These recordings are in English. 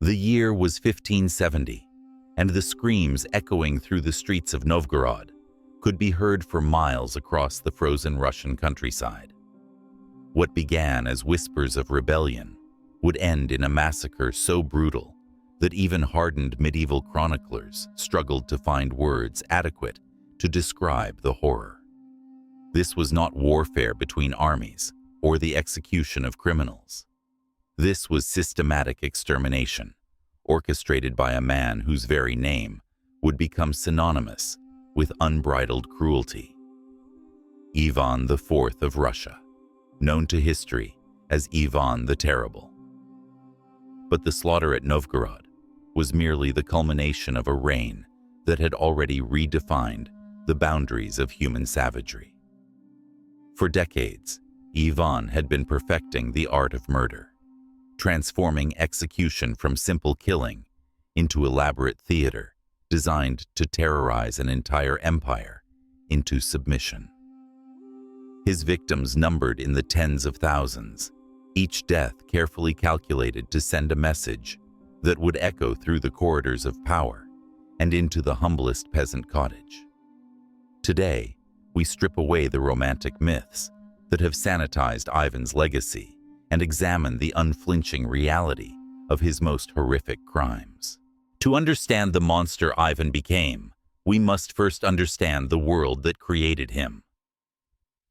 The year was 1570, and the screams echoing through the streets of Novgorod could be heard for miles across the frozen Russian countryside. What began as whispers of rebellion would end in a massacre so brutal that even hardened medieval chroniclers struggled to find words adequate to describe the horror. This was not warfare between armies or the execution of criminals. This was systematic extermination, orchestrated by a man whose very name would become synonymous with unbridled cruelty. Ivan IV of Russia, known to history as Ivan the Terrible. But the slaughter at Novgorod was merely the culmination of a reign that had already redefined the boundaries of human savagery. For decades, Ivan had been perfecting the art of murder, transforming execution from simple killing into elaborate theater designed to terrorize an entire empire into submission. His victims numbered in the tens of thousands, each death carefully calculated to send a message that would echo through the corridors of power and into the humblest peasant cottage. Today, we strip away the romantic myths that have sanitized Ivan's legacy and examine the unflinching reality of his most horrific crimes. To understand the monster Ivan became, we must first understand the world that created him.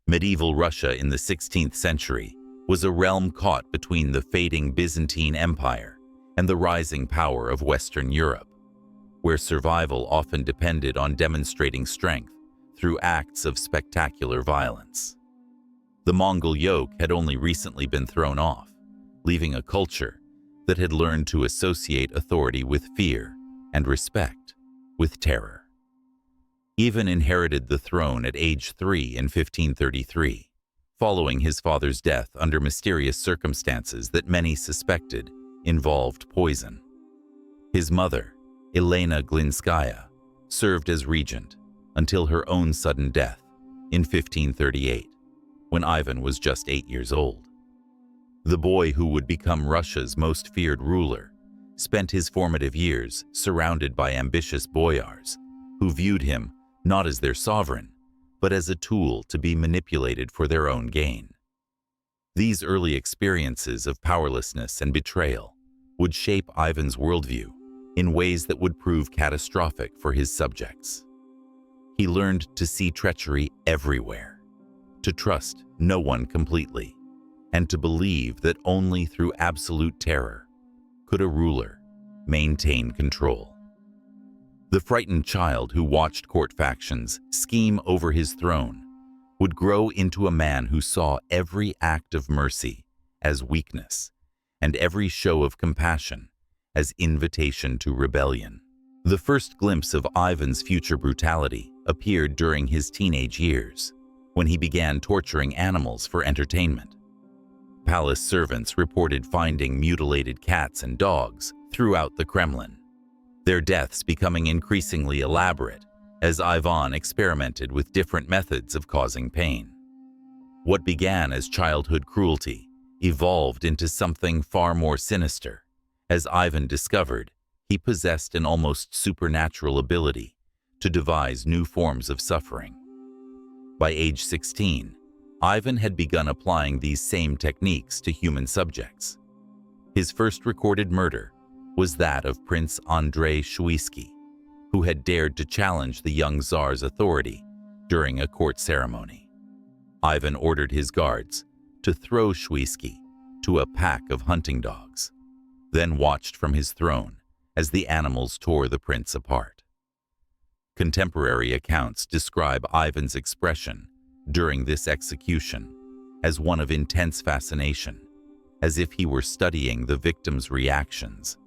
Medieval Russia in the 16th century was a realm caught between the fading Byzantine Empire and the rising power of Western Europe, where survival often depended on demonstrating strength through acts of spectacular violence. The Mongol yoke had only recently been thrown off, leaving a culture that had learned to associate authority with fear and respect with terror. Ivan inherited the throne at age 3 in 1533, following his father's death under mysterious circumstances that many suspected involved poison. His mother, Elena Glinskaya, served as regent until her own sudden death in 1538, when Ivan was just 8 years old. The boy who would become Russia's most feared ruler spent his formative years surrounded by ambitious boyars who viewed him not as their sovereign, but as a tool to be manipulated for their own gain. These early experiences of powerlessness and betrayal would shape Ivan's worldview in ways that would prove catastrophic for his subjects. He learned to see treachery everywhere, to trust no one completely, and to believe that only through absolute terror could a ruler maintain control. The frightened child who watched court factions scheme over his throne would grow into a man who saw every act of mercy as weakness and every show of compassion as invitation to rebellion. The first glimpse of Ivan's future brutality appeared during his teenage years, when he began torturing animals for entertainment. Palace servants reported finding mutilated cats and dogs throughout the Kremlin, their deaths becoming increasingly elaborate as Ivan experimented with different methods of causing pain. What began as childhood cruelty evolved into something far more sinister, as Ivan discovered he possessed an almost supernatural ability to devise new forms of suffering. By age 16, Ivan had begun applying these same techniques to human subjects. His first recorded murder was that of Prince Andrei Shuisky, who had dared to challenge the young Tsar's authority during a court ceremony. Ivan ordered his guards to throw Shuisky to a pack of hunting dogs, then watched from his throne as the animals tore the prince apart. Contemporary accounts describe Ivan's expression during this execution as one of intense fascination, as if he were studying the victim's reactions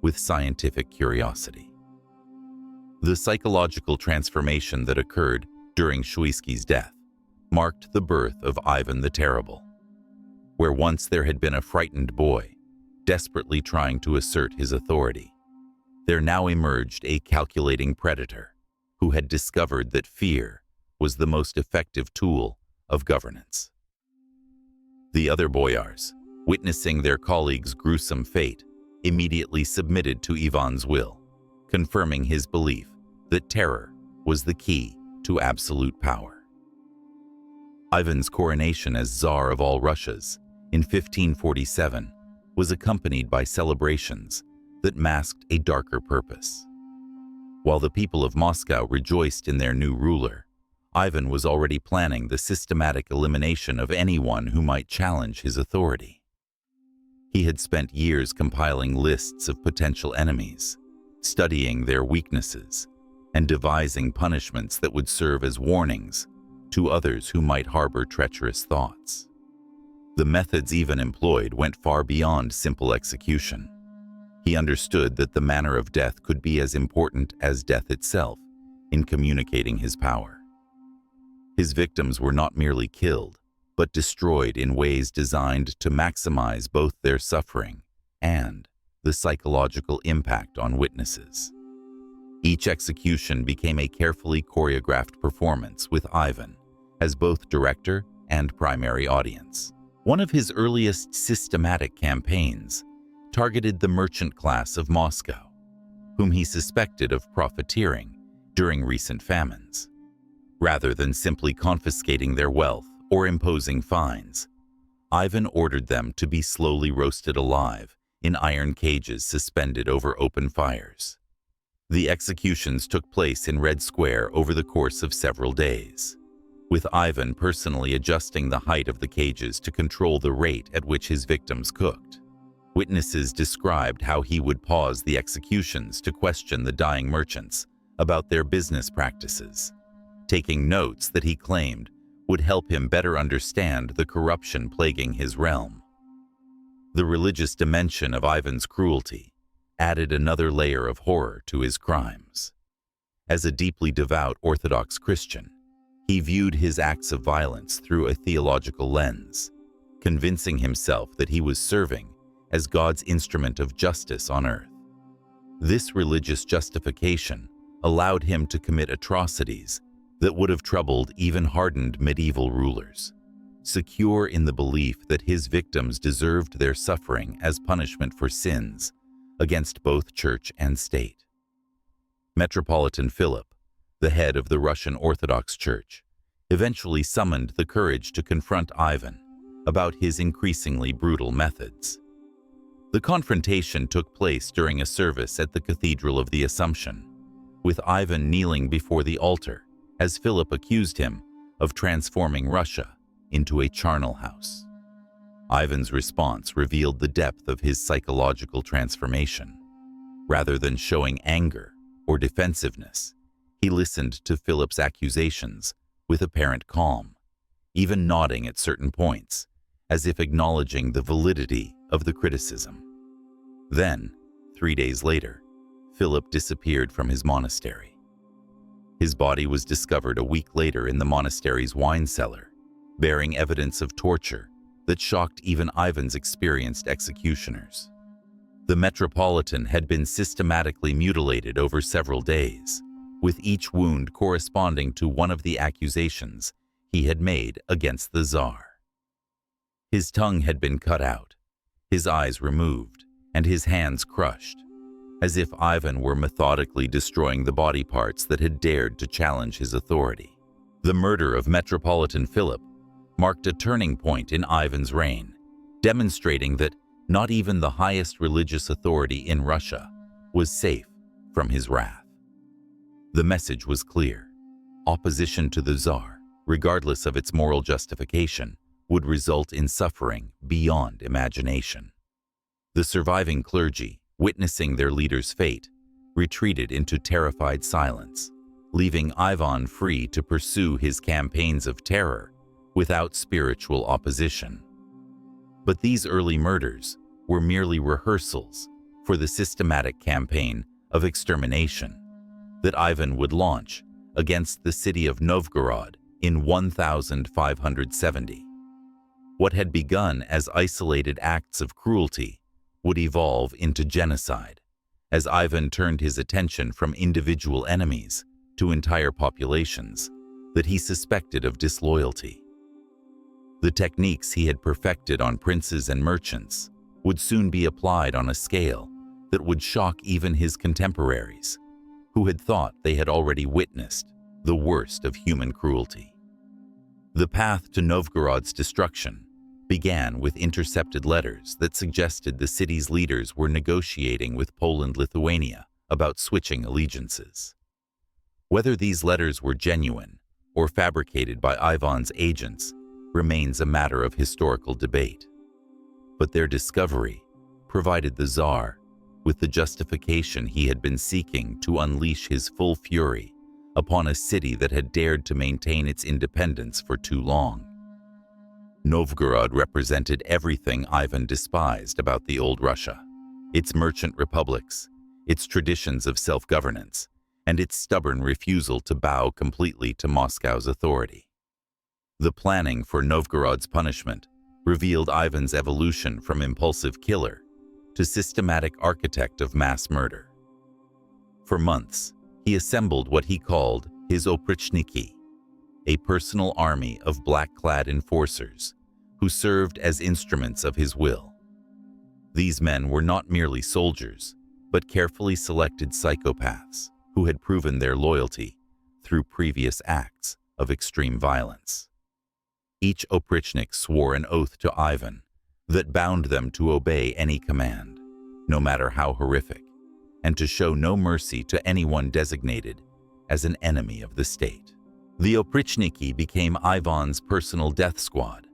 with scientific curiosity. The psychological transformation that occurred during Shuisky's death marked the birth of Ivan the Terrible, where once there had been a frightened boy desperately trying to assert his authority, there now emerged a calculating predator who had discovered that fear was the most effective tool of governance. The other boyars, witnessing their colleague's gruesome fate, immediately submitted to Ivan's will, confirming his belief that terror was the key to absolute power. Ivan's coronation as Tsar of all Russias in 1547 was accompanied by celebrations that masked a darker purpose. While the people of Moscow rejoiced in their new ruler, Ivan was already planning the systematic elimination of anyone who might challenge his authority. He had spent years compiling lists of potential enemies, studying their weaknesses, and devising punishments that would serve as warnings to others who might harbor treacherous thoughts. The methods Ivan employed went far beyond simple execution. He understood that the manner of death could be as important as death itself in communicating his power. His victims were not merely killed, but destroyed in ways designed to maximize both their suffering and the psychological impact on witnesses. Each execution became a carefully choreographed performance with Ivan as both director and primary audience. One of his earliest systematic campaigns targeted the merchant class of Moscow, whom he suspected of profiteering during recent famines. Rather than simply confiscating their wealth or imposing fines, Ivan ordered them to be slowly roasted alive in iron cages suspended over open fires. The executions took place in Red Square over the course of several days, with Ivan personally adjusting the height of the cages to control the rate at which his victims cooked. Witnesses described how he would pause the executions to question the dying merchants about their business practices, taking notes that he claimed would help him better understand the corruption plaguing his realm. The religious dimension of Ivan's cruelty added another layer of horror to his crimes. As a deeply devout Orthodox Christian, he viewed his acts of violence through a theological lens, convincing himself that he was serving as God's instrument of justice on earth. This religious justification allowed him to commit atrocities that would have troubled even hardened medieval rulers, secure in the belief that his victims deserved their suffering as punishment for sins against both church and state. Metropolitan Philip, the head of the Russian Orthodox Church, eventually summoned the courage to confront Ivan about his increasingly brutal methods. The confrontation took place during a service at the Cathedral of the Assumption, with Ivan kneeling before the altar as Philip accused him of transforming Russia into a charnel house. Ivan's response revealed the depth of his psychological transformation. Rather than showing anger or defensiveness, he listened to Philip's accusations with apparent calm, even nodding at certain points, as if acknowledging the validity of the criticism. Then, 3 days later, Philip disappeared from his monastery. His body was discovered a week later in the monastery's wine cellar, bearing evidence of torture that shocked even Ivan's experienced executioners. The Metropolitan had been systematically mutilated over several days, with each wound corresponding to one of the accusations he had made against the Tsar. His tongue had been cut out, his eyes removed, and his hands crushed, as if Ivan were methodically destroying the body parts that had dared to challenge his authority. The murder of Metropolitan Philip marked a turning point in Ivan's reign, demonstrating that not even the highest religious authority in Russia was safe from his wrath. The message was clear. Opposition to the Tsar, regardless of its moral justification, would result in suffering beyond imagination. The surviving clergy, witnessing their leader's fate, retreated into terrified silence, leaving Ivan free to pursue his campaigns of terror without spiritual opposition. But these early murders were merely rehearsals for the systematic campaign of extermination that Ivan would launch against the city of Novgorod in 1570. What had begun as isolated acts of cruelty would evolve into genocide, as Ivan turned his attention from individual enemies to entire populations that he suspected of disloyalty. The techniques he had perfected on princes and merchants would soon be applied on a scale that would shock even his contemporaries, who had thought they had already witnessed the worst of human cruelty. The path to Novgorod's destruction began with intercepted letters that suggested the city's leaders were negotiating with Poland-Lithuania about switching allegiances. Whether these letters were genuine or fabricated by Ivan's agents remains a matter of historical debate. But their discovery provided the Tsar with the justification he had been seeking to unleash his full fury upon a city that had dared to maintain its independence for too long. Novgorod represented everything Ivan despised about the old Russia: its merchant republics, its traditions of self-governance, and its stubborn refusal to bow completely to Moscow's authority. The planning for Novgorod's punishment revealed Ivan's evolution from impulsive killer to systematic architect of mass murder. For months, he assembled what he called his oprichniki, a personal army of black-clad enforcers who served as instruments of his will. These men were not merely soldiers, but carefully selected psychopaths who had proven their loyalty through previous acts of extreme violence. Each oprichnik swore an oath to Ivan that bound them to obey any command, no matter how horrific, and to show no mercy to anyone designated as an enemy of the state. The oprichniki became Ivan's personal death squad,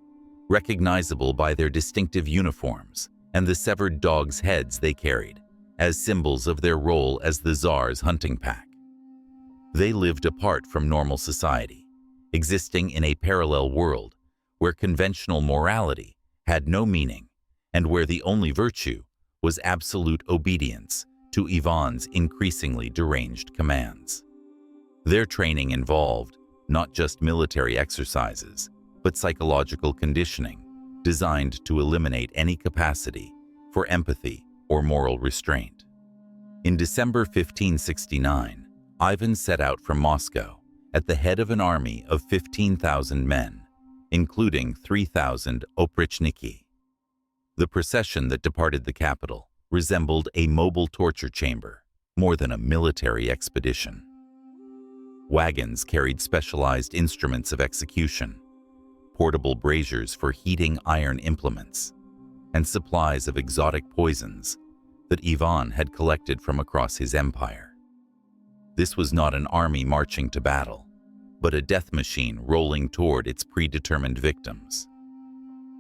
recognizable by their distinctive uniforms and the severed dogs' heads they carried as symbols of their role as the Tsar's hunting pack. They lived apart from normal society, existing in a parallel world where conventional morality had no meaning and where the only virtue was absolute obedience to Ivan's increasingly deranged commands. Their training involved not just military exercises, but psychological conditioning designed to eliminate any capacity for empathy or moral restraint. In December 1569, Ivan set out from Moscow at the head of an army of 15,000 men, including 3,000 oprichniki. The procession that departed the capital resembled a mobile torture chamber more than a military expedition. Wagons carried specialized instruments of execution, portable braziers for heating iron implements, and supplies of exotic poisons that Ivan had collected from across his empire. This was not an army marching to battle, but a death machine rolling toward its predetermined victims.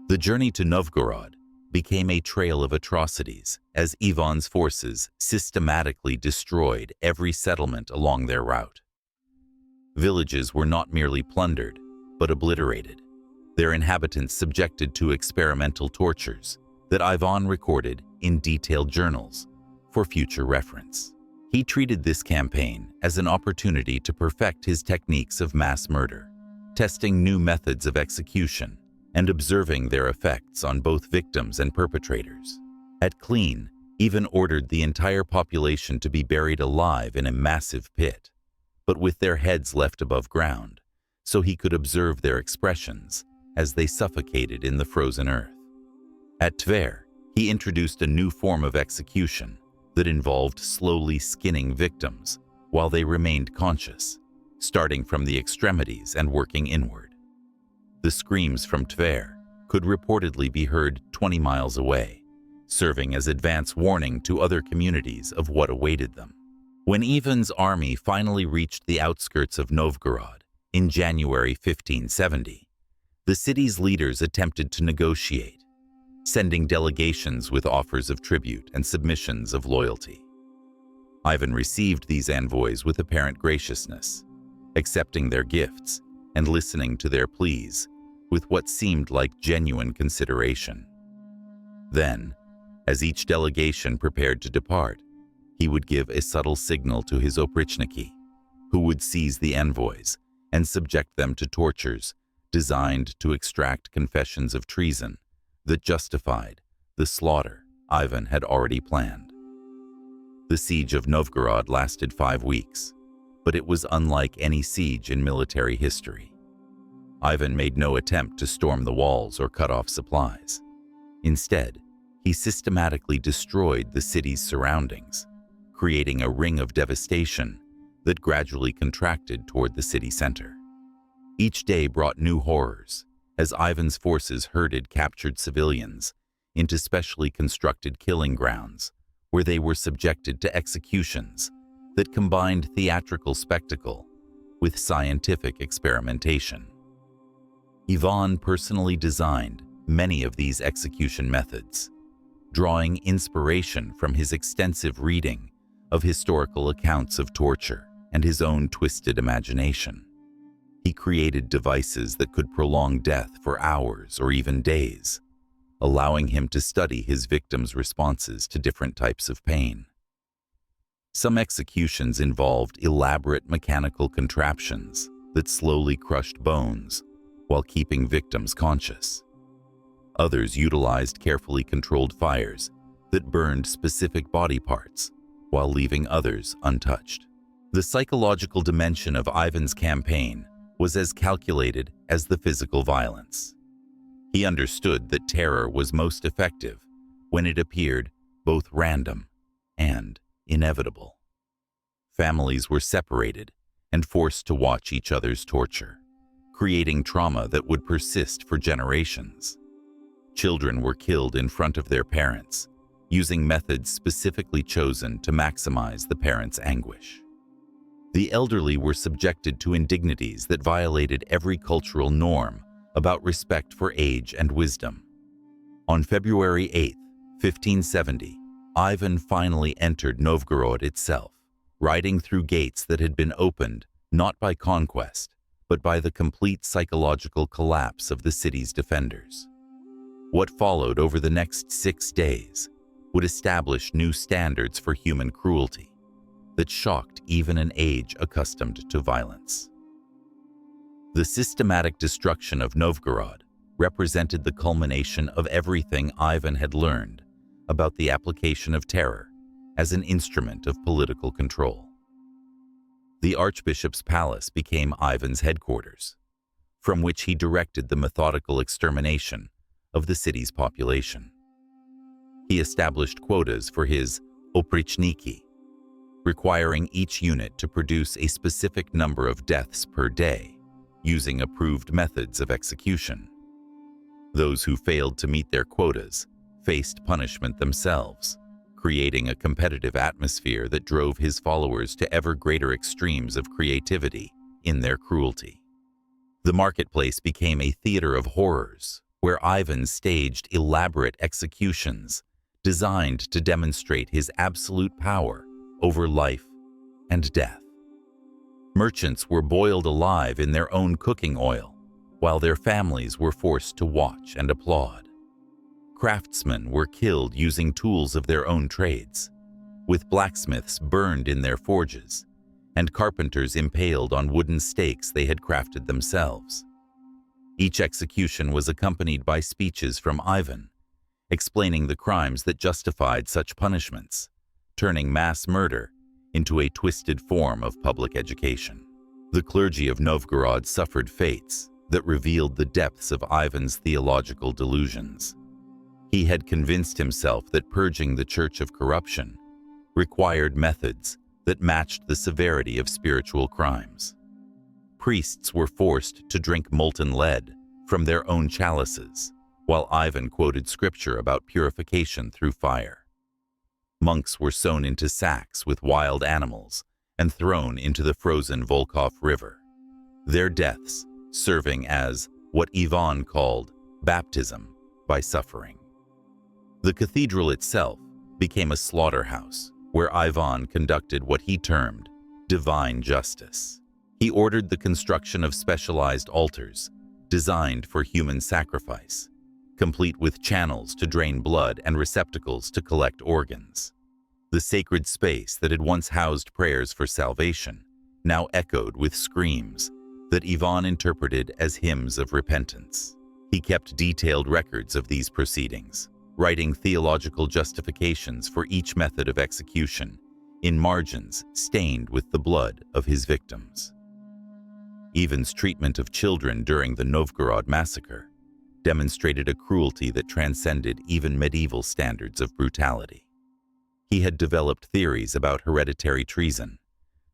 The journey to Novgorod became a trail of atrocities as Ivan's forces systematically destroyed every settlement along their route. Villages were not merely plundered, but obliterated, their inhabitants subjected to experimental tortures that Ivan recorded in detailed journals for future reference. He treated this campaign as an opportunity to perfect his techniques of mass murder, testing new methods of execution and observing their effects on both victims and perpetrators. At Klein, even ordered the entire population to be buried alive in a massive pit, but with their heads left above ground, so he could observe their expressions as they suffocated in the frozen earth. At Tver, he introduced a new form of execution that involved slowly skinning victims while they remained conscious, starting from the extremities and working inward. The screams from Tver could reportedly be heard 20 miles away, serving as advance warning to other communities of what awaited them. When Ivan's army finally reached the outskirts of Novgorod in January 1570, the city's leaders attempted to negotiate, sending delegations with offers of tribute and submissions of loyalty. Ivan received these envoys with apparent graciousness, accepting their gifts and listening to their pleas with what seemed like genuine consideration. Then, as each delegation prepared to depart, he would give a subtle signal to his oprichniki, who would seize the envoys and subject them to tortures designed to extract confessions of treason that justified the slaughter Ivan had already planned. The siege of Novgorod lasted 5 weeks, but it was unlike any siege in military history. Ivan made no attempt to storm the walls or cut off supplies. Instead, He systematically destroyed the city's surroundings, creating a ring of devastation that gradually contracted toward the city center. Each day brought new horrors, as Ivan's forces herded captured civilians into specially constructed killing grounds, where they were subjected to executions that combined theatrical spectacle with scientific experimentation. Ivan personally designed many of these execution methods, drawing inspiration from his extensive reading of historical accounts of torture and his own twisted imagination. He created devices that could prolong death for hours or even days, allowing him to study his victims' responses to different types of pain. Some executions involved elaborate mechanical contraptions that slowly crushed bones while keeping victims conscious. Others utilized carefully controlled fires that burned specific body parts while leaving others untouched. The psychological dimension of Ivan's campaign was as calculated as the physical violence. He understood that terror was most effective when it appeared both random and inevitable. Families were separated and forced to watch each other's torture, creating trauma that would persist for generations. Children were killed in front of their parents, using methods specifically chosen to maximize the parents' anguish. The elderly were subjected to indignities that violated every cultural norm about respect for age and wisdom. On February 8, 1570, Ivan finally entered Novgorod itself, riding through gates that had been opened not by conquest, but by the complete psychological collapse of the city's defenders. What followed over the next 6 days would establish new standards for human cruelty that shocked even an age accustomed to violence. The systematic destruction of Novgorod represented the culmination of everything Ivan had learned about the application of terror as an instrument of political control. The Archbishop's palace became Ivan's headquarters, from which he directed the methodical extermination of the city's population. He established quotas for his oprichniki, requiring each unit to produce a specific number of deaths per day, using approved methods of execution. Those who failed to meet their quotas faced punishment themselves, creating a competitive atmosphere that drove his followers to ever greater extremes of creativity in their cruelty. The marketplace became a theater of horrors, where Ivan staged elaborate executions designed to demonstrate his absolute power over life and death. Merchants were boiled alive in their own cooking oil, while their families were forced to watch and applaud. Craftsmen were killed using tools of their own trades, with blacksmiths burned in their forges, and carpenters impaled on wooden stakes they had crafted themselves. Each execution was accompanied by speeches from Ivan, explaining the crimes that justified such punishments, turning mass murder into a twisted form of public education. The clergy of Novgorod suffered fates that revealed the depths of Ivan's theological delusions. He had convinced himself that purging the church of corruption required methods that matched the severity of spiritual crimes. Priests were forced to drink molten lead from their own chalices, while Ivan quoted scripture about purification through fire. Monks were sewn into sacks with wild animals and thrown into the frozen Volkhov River, their deaths serving as what Ivan called baptism by suffering. The cathedral itself became a slaughterhouse where Ivan conducted what he termed divine justice. He ordered the construction of specialized altars designed for human sacrifice, complete with channels to drain blood and receptacles to collect organs. The sacred space that had once housed prayers for salvation now echoed with screams that Ivan interpreted as hymns of repentance. He kept detailed records of these proceedings, writing theological justifications for each method of execution in margins stained with the blood of his victims. Ivan's treatment of children during the Novgorod massacre demonstrated a cruelty that transcended even medieval standards of brutality. He had developed theories about hereditary treason,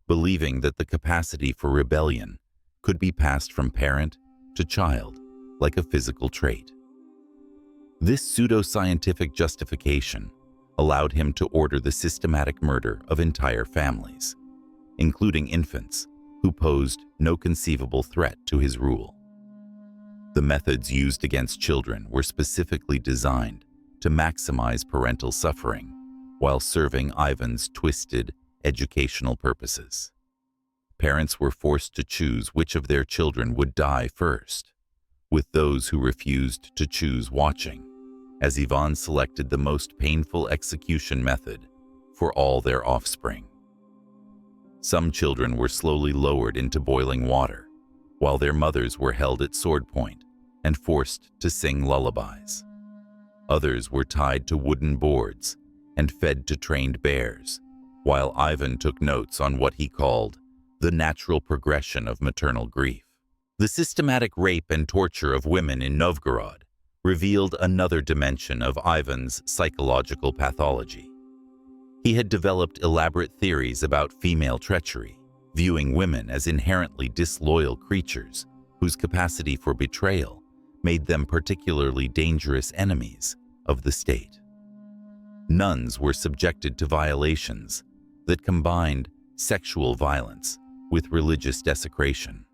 believing that the capacity for rebellion could be passed from parent to child, like a physical trait. This pseudo-scientific justification allowed him to order the systematic murder of entire families, including infants who posed no conceivable threat to his rule. The methods used against children were specifically designed to maximize parental suffering while serving Ivan's twisted educational purposes. Parents were forced to choose which of their children would die first, with those who refused to choose watching, as Ivan selected the most painful execution method for all their offspring. Some children were slowly lowered into boiling water, while their mothers were held at sword point and forced to sing lullabies. Others were tied to wooden boards and fed to trained bears, while Ivan took notes on what he called the natural progression of maternal grief. The systematic rape and torture of women in Novgorod revealed another dimension of Ivan's psychological pathology. He had developed elaborate theories about female treachery, viewing women as inherently disloyal creatures whose capacity for betrayal made them particularly dangerous enemies of the state. Nuns were subjected to violations that combined sexual violence with religious desecration,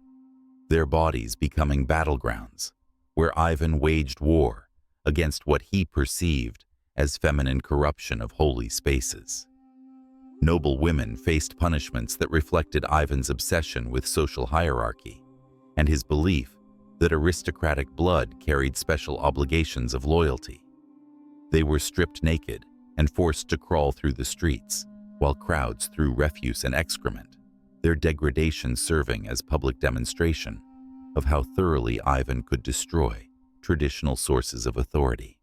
their bodies becoming battlegrounds where Ivan waged war against what he perceived as feminine corruption of holy spaces. Noble women faced punishments that reflected Ivan's obsession with social hierarchy and his belief that aristocratic blood carried special obligations of loyalty. They were stripped naked and forced to crawl through the streets, while crowds threw refuse and excrement, their degradation serving as public demonstration of how thoroughly Ivan could destroy traditional sources of authority.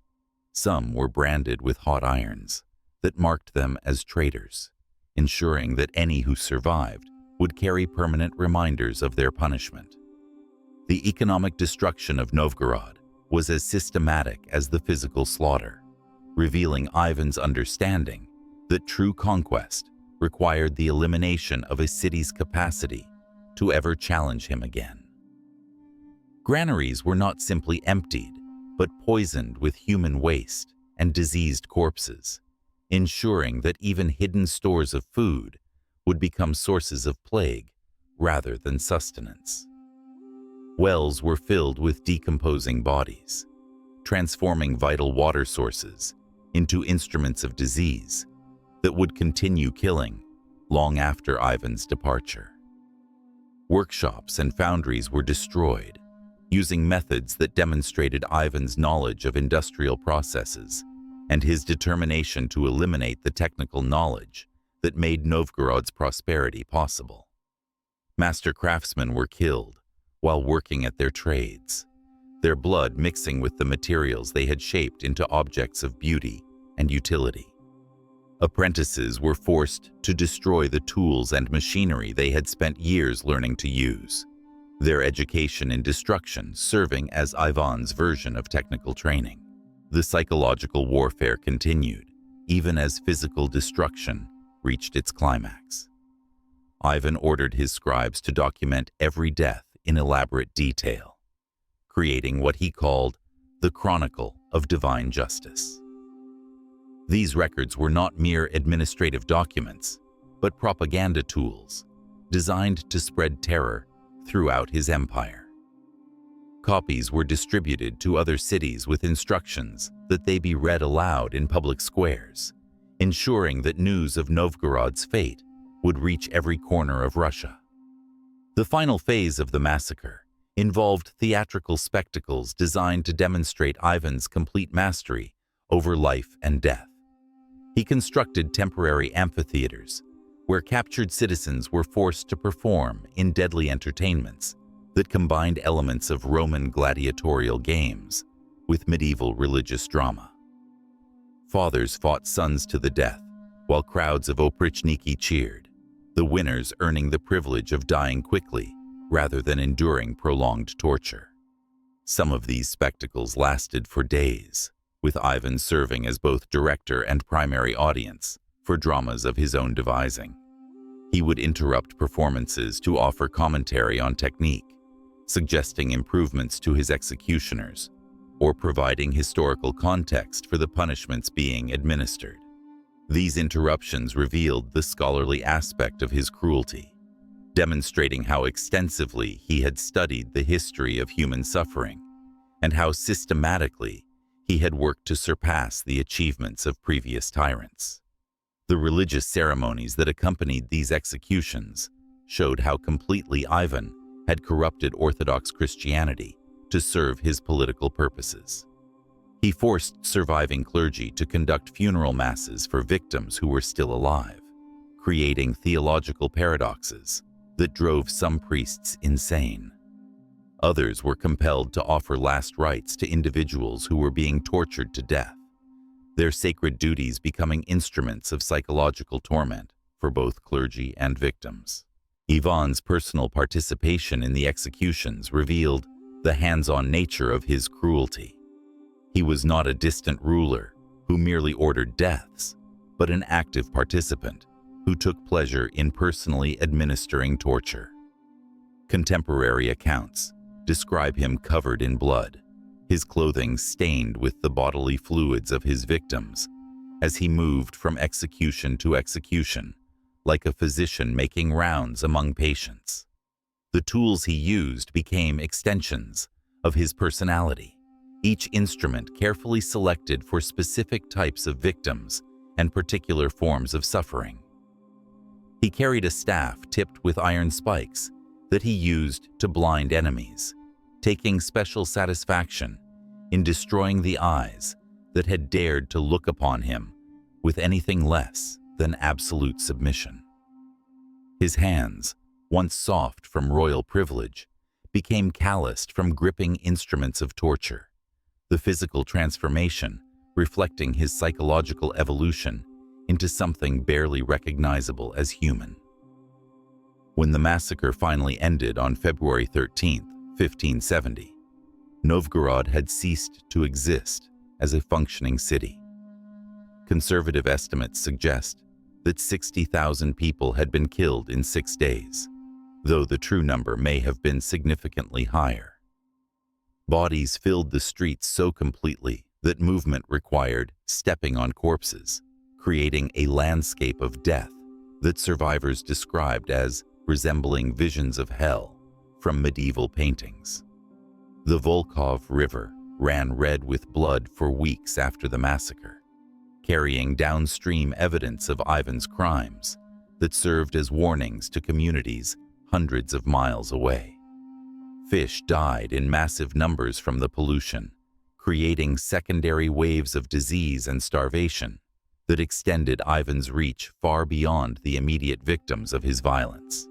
Some were branded with hot irons that marked them as traitors, ensuring that any who survived would carry permanent reminders of their punishment. The economic destruction of Novgorod was as systematic as the physical slaughter, revealing Ivan's understanding that true conquest required the elimination of a city's capacity to ever challenge him again. Granaries were not simply emptied, but poisoned with human waste and diseased corpses, ensuring that even hidden stores of food would become sources of plague rather than sustenance. Wells were filled with decomposing bodies, transforming vital water sources into instruments of disease that would continue killing long after Ivan's departure. Workshops and foundries were destroyed, using methods that demonstrated Ivan's knowledge of industrial processes and his determination to eliminate the technical knowledge that made Novgorod's prosperity possible. Master craftsmen were killed while working at their trades, their blood mixing with the materials they had shaped into objects of beauty and utility. Apprentices were forced to destroy the tools and machinery they had spent years learning to use, their education in destruction serving as Ivan's version of technical training. The psychological warfare continued, even as physical destruction reached its climax. Ivan ordered his scribes to document every death in elaborate detail, creating what he called the Chronicle of Divine Justice. These records were not mere administrative documents, but propaganda tools designed to spread terror throughout his empire. Copies were distributed to other cities with instructions that they be read aloud in public squares, ensuring that news of Novgorod's fate would reach every corner of Russia. The final phase of the massacre involved theatrical spectacles designed to demonstrate Ivan's complete mastery over life and death. He constructed temporary amphitheaters where captured citizens were forced to perform in deadly entertainments that combined elements of Roman gladiatorial games with medieval religious drama. Fathers fought sons to the death, while crowds of oprichniki cheered, the winners earning the privilege of dying quickly rather than enduring prolonged torture. Some of these spectacles lasted for days, with Ivan serving as both director and primary audience for dramas of his own devising. He would interrupt performances to offer commentary on technique, suggesting improvements to his executioners, or providing historical context for the punishments being administered. These interruptions revealed the scholarly aspect of his cruelty, demonstrating how extensively he had studied the history of human suffering and how systematically he had worked to surpass the achievements of previous tyrants. The religious ceremonies that accompanied these executions showed how completely Ivan had corrupted Orthodox Christianity to serve his political purposes. He forced surviving clergy to conduct funeral masses for victims who were still alive, creating theological paradoxes that drove some priests insane. Others were compelled to offer last rites to individuals who were being tortured to death, their sacred duties becoming instruments of psychological torment for both clergy and victims. Ivan's personal participation in the executions revealed the hands-on nature of his cruelty. He was not a distant ruler who merely ordered deaths, but an active participant who took pleasure in personally administering torture. Contemporary accounts describe him covered in blood, his clothing stained with the bodily fluids of his victims, as he moved from execution to execution, like a physician making rounds among patients. The tools he used became extensions of his personality, each instrument carefully selected for specific types of victims and particular forms of suffering. He carried a staff tipped with iron spikes that he used to blind enemies, taking special satisfaction in destroying the eyes that had dared to look upon him with anything less than absolute submission. His hands, once soft from royal privilege, became calloused from gripping instruments of torture, the physical transformation reflecting his psychological evolution into something barely recognizable as human. When the massacre finally ended on February 13, 1570, Novgorod had ceased to exist as a functioning city. Conservative estimates suggest that 60,000 people had been killed in 6 days, though the true number may have been significantly higher. Bodies filled the streets so completely that movement required stepping on corpses, creating a landscape of death that survivors described as resembling visions of hell from medieval paintings. The Volkhov River ran red with blood for weeks after the massacre, carrying downstream evidence of Ivan's crimes that served as warnings to communities hundreds of miles away. Fish died in massive numbers from the pollution, creating secondary waves of disease and starvation that extended Ivan's reach far beyond the immediate victims of his violence.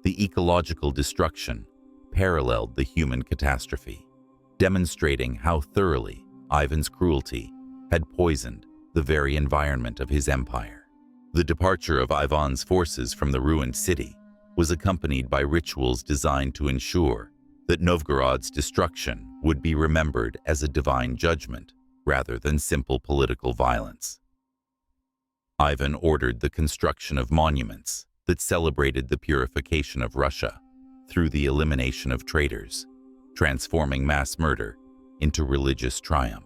The ecological destruction paralleled the human catastrophe, demonstrating how thoroughly Ivan's cruelty had poisoned the very environment of his empire. The departure of Ivan's forces from the ruined city was accompanied by rituals designed to ensure that Novgorod's destruction would be remembered as a divine judgment rather than simple political violence. Ivan ordered the construction of monuments that celebrated the purification of Russia through the elimination of traitors, transforming mass murder into religious triumph.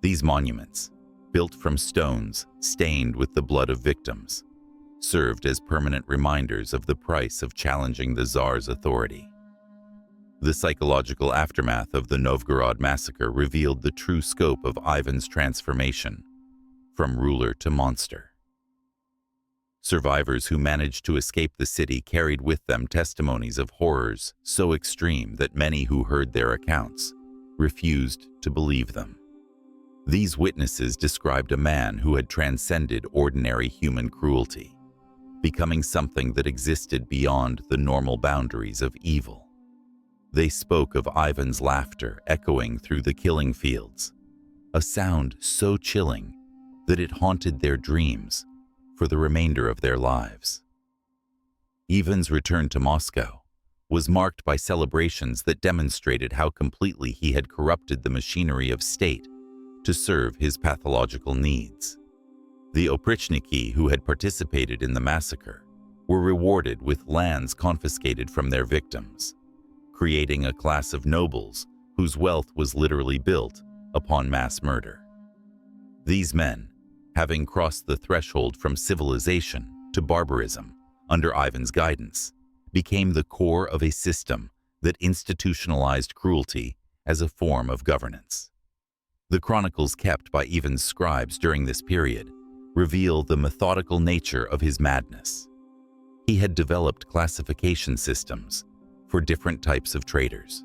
These monuments, built from stones stained with the blood of victims, served as permanent reminders of the price of challenging the Tsar's authority. The psychological aftermath of the Novgorod massacre revealed the true scope of Ivan's transformation from ruler to monster. Survivors who managed to escape the city carried with them testimonies of horrors so extreme that many who heard their accounts refused to believe them. These witnesses described a man who had transcended ordinary human cruelty, becoming something that existed beyond the normal boundaries of evil. They spoke of Ivan's laughter echoing through the killing fields, a sound so chilling that it haunted their dreams for the remainder of their lives. Ivan's return to Moscow was marked by celebrations that demonstrated how completely he had corrupted the machinery of state to serve his pathological needs. The oprichniki who had participated in the massacre were rewarded with lands confiscated from their victims, creating a class of nobles whose wealth was literally built upon mass murder. These men, having crossed the threshold from civilization to barbarism under Ivan's guidance, became the core of a system that institutionalized cruelty as a form of governance. The chronicles kept by Ivan's scribes during this period reveal the methodical nature of his madness. He had developed classification systems for different types of traders,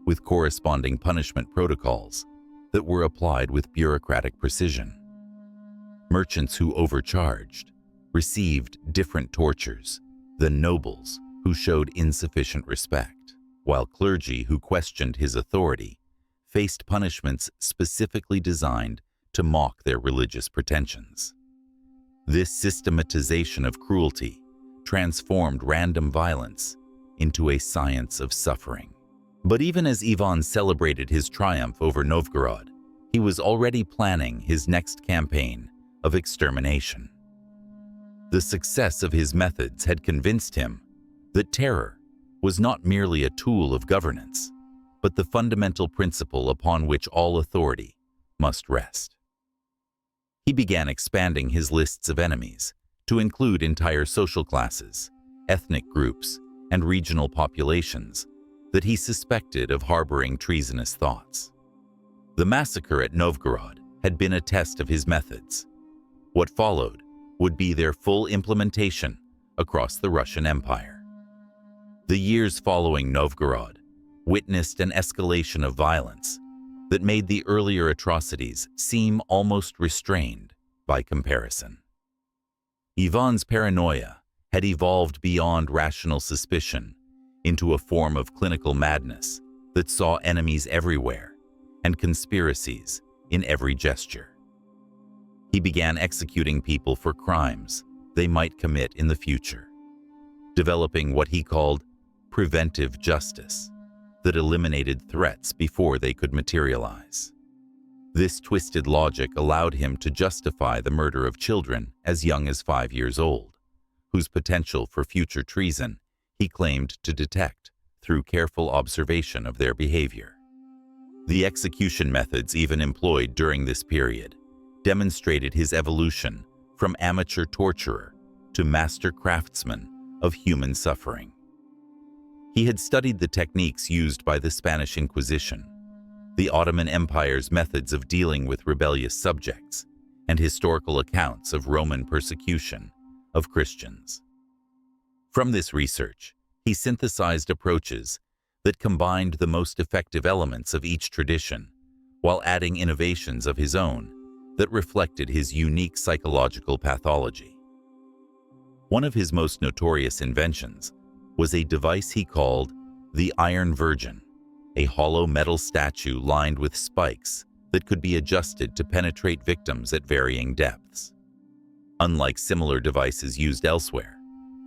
with corresponding punishment protocols that were applied with bureaucratic precision. Merchants who overcharged received different tortures than nobles who showed insufficient respect, while clergy who questioned his authority faced punishments specifically designed to mock their religious pretensions. This systematization of cruelty transformed random violence into a science of suffering. But even as Ivan celebrated his triumph over Novgorod, he was already planning his next campaign of extermination. The success of his methods had convinced him that terror was not merely a tool of governance, but the fundamental principle upon which all authority must rest. He began expanding his lists of enemies to include entire social classes, ethnic groups, and regional populations that he suspected of harboring treasonous thoughts. The massacre at Novgorod had been a test of his methods. What followed would be their full implementation across the Russian Empire. The years following Novgorod witnessed an escalation of violence that made the earlier atrocities seem almost restrained by comparison. Ivan's paranoia had evolved beyond rational suspicion into a form of clinical madness that saw enemies everywhere and conspiracies in every gesture. He began executing people for crimes they might commit in the future, developing what he called preventive justice that eliminated threats before they could materialize. This twisted logic allowed him to justify the murder of children as young as 5 years old, whose potential for future treason he claimed to detect through careful observation of their behavior. The execution methods Ivan employed during this period demonstrated his evolution from amateur torturer to master craftsman of human suffering. He had studied the techniques used by the Spanish Inquisition, the Ottoman Empire's methods of dealing with rebellious subjects, and historical accounts of Roman persecution of Christians. From this research, he synthesized approaches that combined the most effective elements of each tradition while adding innovations of his own that reflected his unique psychological pathology. One of his most notorious inventions was a device he called the Iron Virgin, a hollow metal statue lined with spikes that could be adjusted to penetrate victims at varying depths. Unlike similar devices used elsewhere,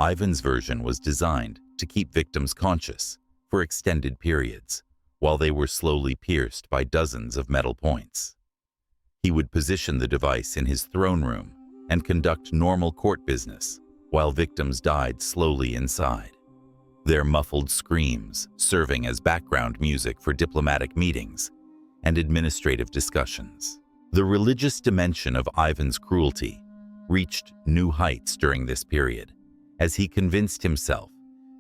Ivan's version was designed to keep victims conscious for extended periods while they were slowly pierced by dozens of metal points. He would position the device in his throne room and conduct normal court business while victims died slowly inside, their muffled screams serving as background music for diplomatic meetings and administrative discussions. The religious dimension of Ivan's cruelty reached new heights during this period, as he convinced himself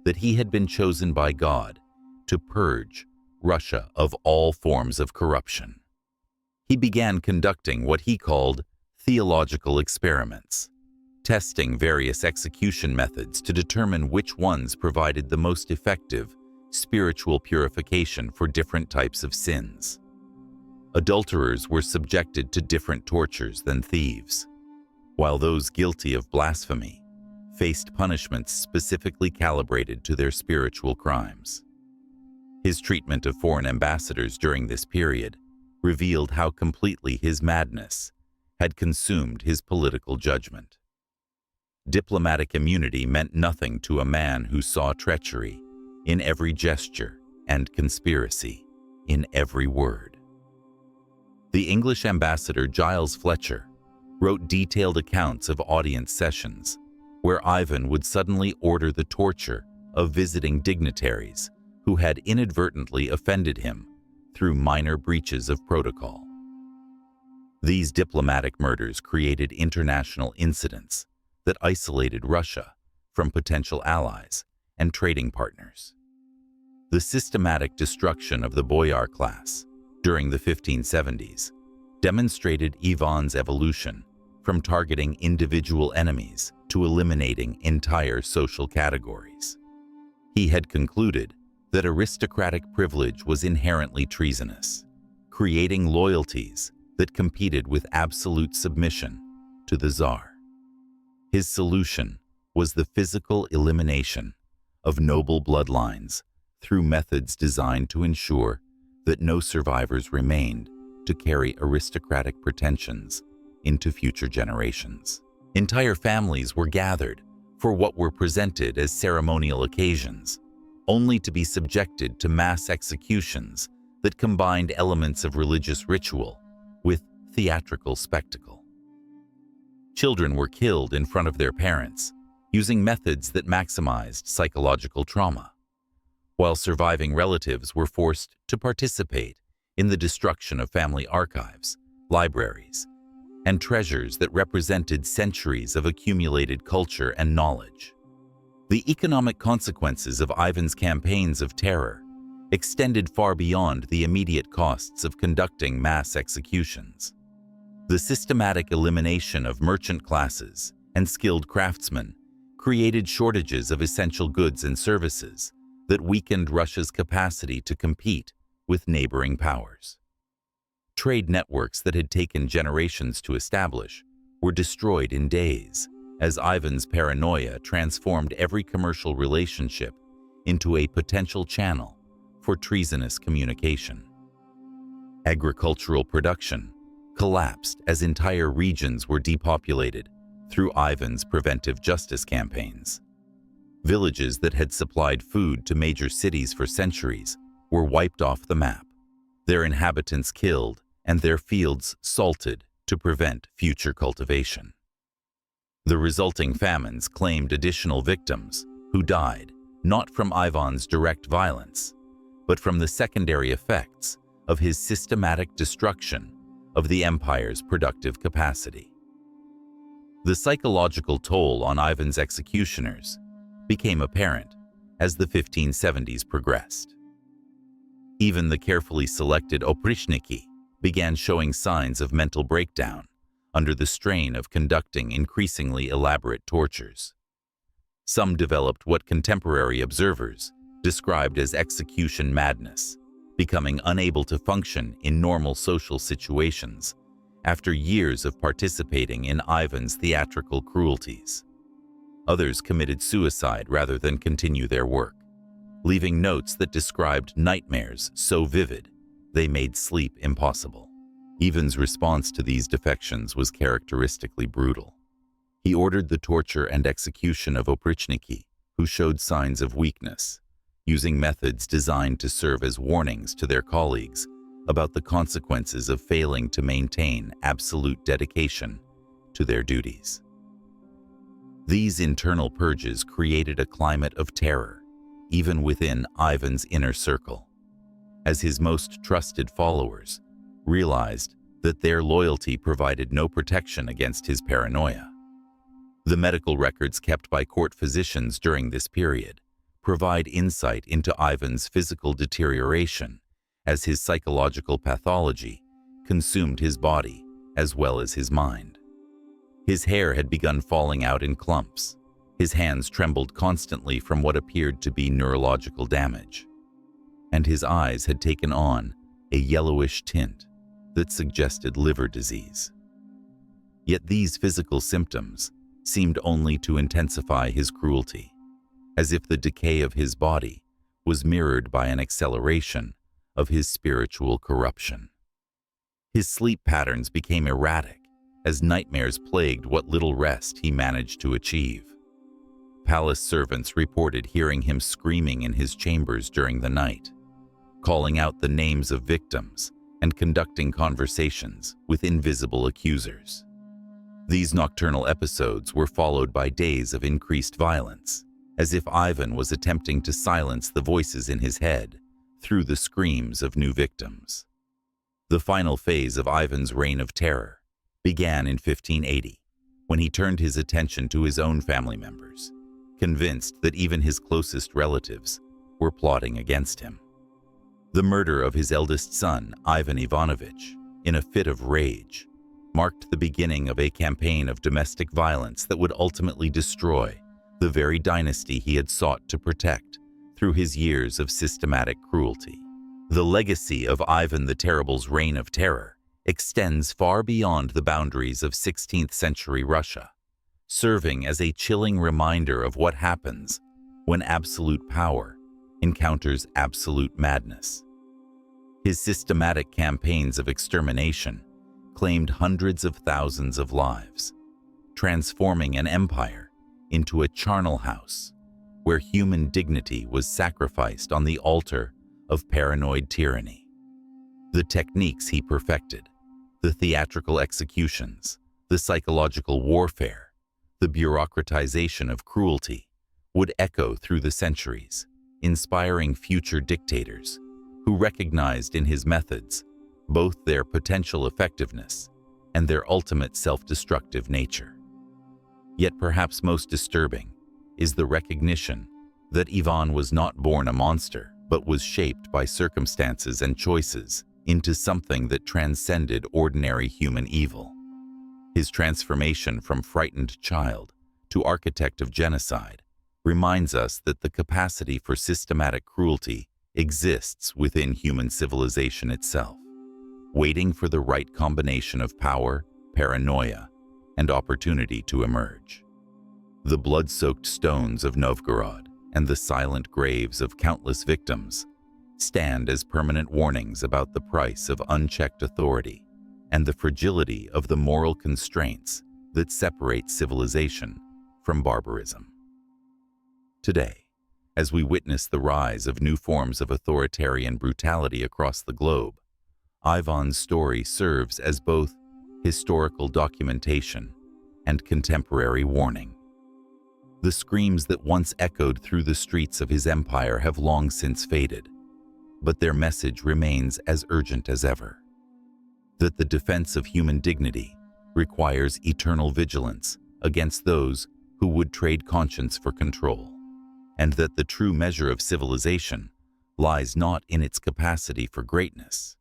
that he had been chosen by God to purge Russia of all forms of corruption. He began conducting what he called theological experiments, testing various execution methods to determine which ones provided the most effective spiritual purification for different types of sins. Adulterers were subjected to different tortures than thieves, while those guilty of blasphemy faced punishments specifically calibrated to their spiritual crimes. His treatment of foreign ambassadors during this period revealed how completely his madness had consumed his political judgment. Diplomatic immunity meant nothing to a man who saw treachery in every gesture, and conspiracy in every word. The English ambassador Giles Fletcher wrote detailed accounts of audience sessions where Ivan would suddenly order the torture of visiting dignitaries who had inadvertently offended him through minor breaches of protocol. These diplomatic murders created international incidents that isolated Russia from potential allies and trading partners. The systematic destruction of the boyar class during the 1570s demonstrated Ivan's evolution from targeting individual enemies to eliminating entire social categories. He had concluded that aristocratic privilege was inherently treasonous, creating loyalties that competed with absolute submission to the Tsar. His solution was the physical elimination of noble bloodlines through methods designed to ensure that no survivors remained to carry aristocratic pretensions into future generations. Entire families were gathered for what were presented as ceremonial occasions, only to be subjected to mass executions that combined elements of religious ritual with theatrical spectacle. Children were killed in front of their parents, using methods that maximized psychological trauma, while surviving relatives were forced to participate in the destruction of family archives, libraries, and treasures that represented centuries of accumulated culture and knowledge. The economic consequences of Ivan's campaigns of terror extended far beyond the immediate costs of conducting mass executions. The systematic elimination of merchant classes and skilled craftsmen created shortages of essential goods and services that weakened Russia's capacity to compete with neighboring powers. Trade networks that had taken generations to establish were destroyed in days, as Ivan's paranoia transformed every commercial relationship into a potential channel for treasonous communication. Agricultural production collapsed as entire regions were depopulated through Ivan's preventive justice campaigns. Villages that had supplied food to major cities for centuries were wiped off the map, their inhabitants killed and their fields salted to prevent future cultivation. The resulting famines claimed additional victims who died not from Ivan's direct violence, but from the secondary effects of his systematic destruction of the empire's productive capacity. The psychological toll on Ivan's executioners became apparent as the 1570s progressed. Even the carefully selected oprichniki began showing signs of mental breakdown under the strain of conducting increasingly elaborate tortures. Some developed what contemporary observers described as execution madness, becoming unable to function in normal social situations after years of participating in Ivan's theatrical cruelties. Others committed suicide rather than continue their work, leaving notes that described nightmares so vivid they made sleep impossible. Ivan's response to these defections was characteristically brutal. He ordered the torture and execution of oprichniki who showed signs of weakness, using methods designed to serve as warnings to their colleagues about the consequences of failing to maintain absolute dedication to their duties. These internal purges created a climate of terror, even within Ivan's inner circle, as his most trusted followers realized that their loyalty provided no protection against his paranoia. The medical records kept by court physicians during this period provide insight into Ivan's physical deterioration as his psychological pathology consumed his body as well as his mind. His hair had begun falling out in clumps. His hands trembled constantly from what appeared to be neurological damage, and his eyes had taken on a yellowish tint that suggested liver disease. Yet these physical symptoms seemed only to intensify his cruelty, as if the decay of his body was mirrored by an acceleration of his spiritual corruption. His sleep patterns became erratic as nightmares plagued what little rest he managed to achieve. Palace servants reported hearing him screaming in his chambers during the night, calling out the names of victims and conducting conversations with invisible accusers. These nocturnal episodes were followed by days of increased violence, as if Ivan was attempting to silence the voices in his head through the screams of new victims. The final phase of Ivan's reign of terror began in 1580, when he turned his attention to his own family members, convinced that even his closest relatives were plotting against him. The murder of his eldest son, Ivan Ivanovich, in a fit of rage, marked the beginning of a campaign of domestic violence that would ultimately destroy the very dynasty he had sought to protect through his years of systematic cruelty. The legacy of Ivan the Terrible's reign of terror extends far beyond the boundaries of 16th century Russia, serving as a chilling reminder of what happens when absolute power encounters absolute madness. His systematic campaigns of extermination claimed hundreds of thousands of lives, transforming an empire into a charnel house where human dignity was sacrificed on the altar of paranoid tyranny. The techniques he perfected, the theatrical executions, the psychological warfare, the bureaucratization of cruelty, would echo through the centuries, inspiring future dictators who recognized in his methods both their potential effectiveness and their ultimate self-destructive nature. Yet perhaps most disturbing is the recognition that Ivan was not born a monster, but was shaped by circumstances and choices into something that transcended ordinary human evil. His transformation from frightened child to architect of genocide reminds us that the capacity for systematic cruelty exists within human civilization itself, waiting for the right combination of power, paranoia, and opportunity to emerge. The blood-soaked stones of Novgorod and the silent graves of countless victims stand as permanent warnings about the price of unchecked authority and the fragility of the moral constraints that separate civilization from barbarism. Today, as we witness the rise of new forms of authoritarian brutality across the globe, Ivan's story serves as both historical documentation and contemporary warning. The screams that once echoed through the streets of his empire have long since faded, but their message remains as urgent as ever: that the defense of human dignity requires eternal vigilance against those who would trade conscience for control, and that the true measure of civilization lies not in its capacity for greatness,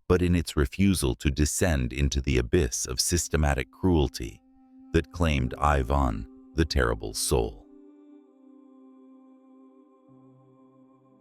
but in its refusal to descend into the abyss of systematic cruelty that claimed Ivan the Terrible's soul.